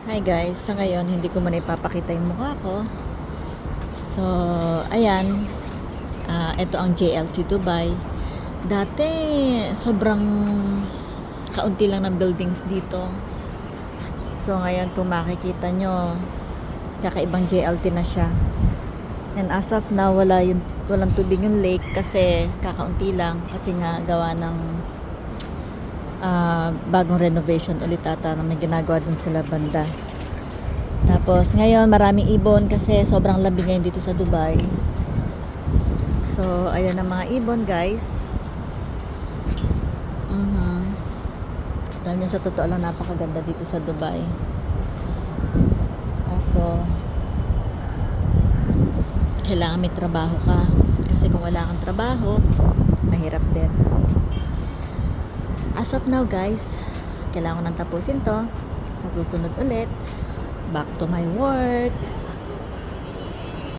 Hi guys, sa ngayon hindi ko muna ipapakita yung mukha ko. So, ayan, ito ang JLT Dubai. Dati, sobrang kaunti lang ng buildings dito. So, ngayon kung makikita nyo, kakaibang JLT na siya. And as of now, walang tubig yung lake kasi kakaunti lang. Kasi nga gawa ng bagong renovation ulit ata na may ginagawa dun sila banda. Tapos ngayon maraming ibon kasi sobrang lamig ngayon dito sa Dubai. So ayan ang mga ibon guys. Alam niyo, sa totoo lang napakaganda dito sa Dubai. So kailangan may trabaho ka. Kasi kung wala kang trabaho, mahirap din. As of now guys, kailangan ko nang tapusin to. Sa susunod ulit, back to my work.